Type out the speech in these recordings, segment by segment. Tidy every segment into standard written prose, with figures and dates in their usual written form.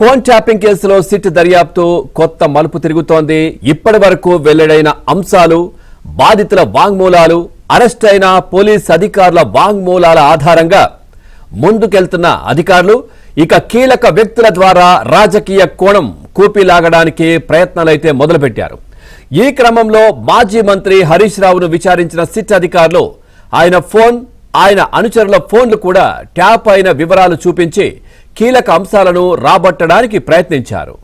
Phone tapping కేసులో SIT దర్యాప్తు కొత్త మలుపు తిరుగుతోంది. ఇప్పటివరకు వెల్లడైన అంశాలు, బాధితుల వాంగ్మూలాలు, అరెస్ట్ అయిన పోలీస్ అధికారుల వాంగ్మూలాల ఆధారంగా ముందుకెళ్తున్న అధికారులు ఇక కీలక వ్యక్తుల ద్వారా రాజకీయ కోణం కూపిలాగడానికి ప్రయత్నాలైతే మొదలుపెట్టారు. ఈ క్రమంలో మాజీ మంత్రి హరీష్ రావును విచారించిన సిట్ అధికారులు ఆయన ఫోన్, ఆయన అనుచరుల ఫోన్లు కూడా ట్యాప్ అయిన వివరాలు చూపించి కీలక అంశాలను రాబట్టడానికి ప్రయత్నించారు.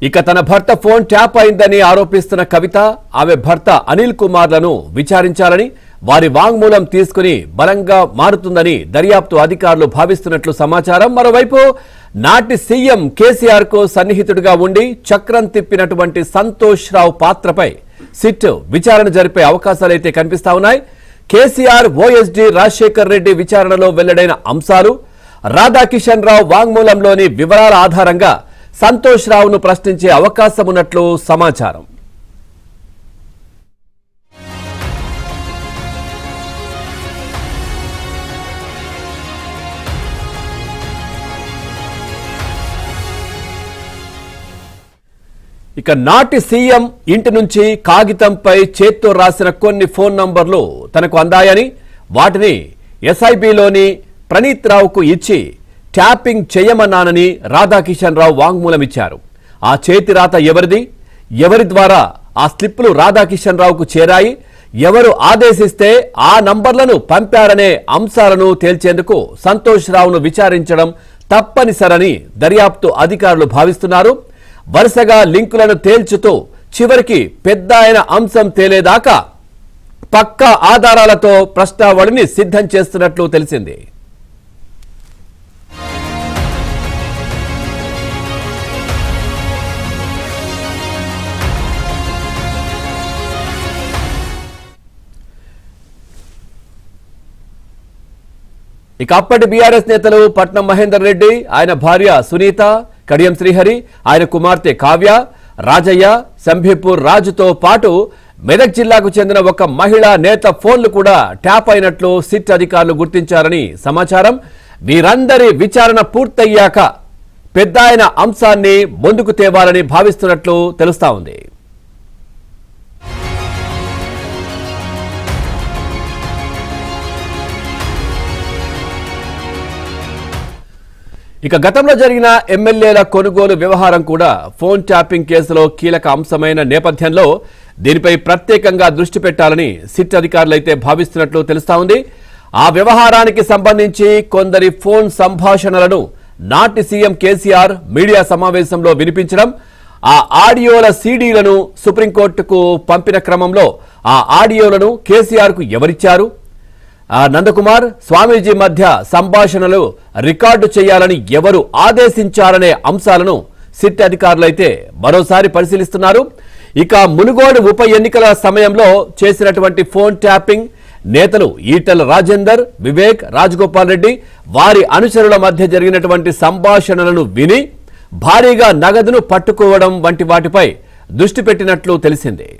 ఇక తన భర్త ఫోన్ ట్యాప్ అయిందని ఆరోపిస్తున్న కవిత, ఆమె భర్త అనిల్ కుమార్లను విచారించాలని, వారి వాంగ్మూలం తీసుకుని బలంగా మారుతుందని దర్యాప్తు అధికారులు భావిస్తున్నట్లు సమాచారం. మరోవైపు నాటి సీఎం కేసీఆర్ కు సన్నిహితుడిగా ఉండి చక్రం తిప్పినటువంటి సంతోష్ రావు పాత్రపై సిట్ విచారణ జరిపే అవకాశాలైతే కనిపిస్తా ఉన్నాయి. కేసీఆర్, ఓఎస్డీ రాజశేఖర్ రెడ్డి విచారణలో వెల్లడైన అంశాలు, రాధాకిషన్ రావు వాంగ్మూలంలోని వివరాల ఆధారంగా సంతోష్ రావును ప్రశ్నించే అవకాశం ఉన్నట్లు సమాచారం. ఇక నాటి సీఎం ఇంటి నుంచి కాగితంపై చేత్తో రాసిన కొన్ని ఫోన్ నంబర్లు తనకు అందాయని, వాటిని ఎస్ఐబిలోని ప్రణీత్ రావుకు ఇచ్చి ట్యాపింగ్ చేయమన్నానని రాధాకిషన్ రావు వాంగ్మూలం ఇచ్చారు. ఆ చేతి రాత ఎవరిది, ఎవరి ద్వారా ఆ స్లిప్పులు రాధాకిషన్ రావుకు చేరాయి, ఎవరు ఆదేశిస్తే ఆ నంబర్లను పంపారనే అంశాలను తేల్చేందుకు సంతోష్ రావును విచారించడం తప్పనిసరని దర్యాప్తు అధికారులు భావిస్తున్నారు. వరుసగా లింకులను తేల్చుతూ చివరికి పెద్ద అయిన అంశం తేలేదాకా పక్కా ఆధారాలతో ప్రశ్నావళిని సిద్ధం చేస్తున్నట్లు తెలిసింది. ఇక అప్పటి బీఆర్ఎస్ నేతలు పట్నం మహేందర్ రెడ్డి, ఆయన భార్య సునీత, కడియం శ్రీహరి, ఆయన కుమార్తె కావ్య, రాజయ్య, సంభీపూర్ రాజుతో పాటు మెదక్ జిల్లాకు చెందిన ఒక మహిళా నేత ఫోన్లు కూడా ట్యాప్ అయినట్లు సిట్ అధికారులు గుర్తించారని సమాచారం. వీరందరి విచారణ పూర్తయ్యాక పెద్ద ఆయన అంశాన్ని ముందుకు తేవాలని భావిస్తున్నట్లు తెలుస్తా ఉంది. ఇక గతంలో జరిగిన ఎమ్మెల్యేల కొనుగోలు వ్యవహారం కూడా ఫోన్ ట్యాపింగ్ కేసులో కీలక అంశమైన నేపథ్యంలో దీనిపై ప్రత్యేకంగా దృష్టి పెట్టాలని సిట్ అధికారులైతే భావిస్తున్నట్లు తెలుస్తా ఉంది. ఆ వ్యవహారానికి సంబంధించి కొందరి ఫోన్ సంభాషణలను నాటి సీఎం కేసీఆర్ మీడియా సమావేశంలో వినిపించడం, ఆ ఆడియోల సీడీలను సుప్రీంకోర్టుకు పంపిన క్రమంలో ఆ ఆడియోలను కేసీఆర్ కు ఎవరిచ్చారు, నందకుమార్, స్వామీజీ మధ్య సంభాషణలు రికార్డు చేయాలని ఎవరు ఆదేశించారనే అంశాలను సిట్ అధికారులైతే మరోసారి పరిశీలిస్తున్నారు. ఇక మునుగోడు ఉప ఎన్నికల సమయంలో చేసినటువంటి ఫోన్ ట్యాపింగ్, నేతలు ఈటెల రాజేందర్, వివేక్, రాజగోపాల్ రెడ్డి, వారి అనుచరుల మధ్య జరిగినటువంటి సంభాషణలను విని భారీగా నగదును పట్టుకోవడం వంటి వాటిపై దృష్టి పెట్టినట్లు తెలిసింది.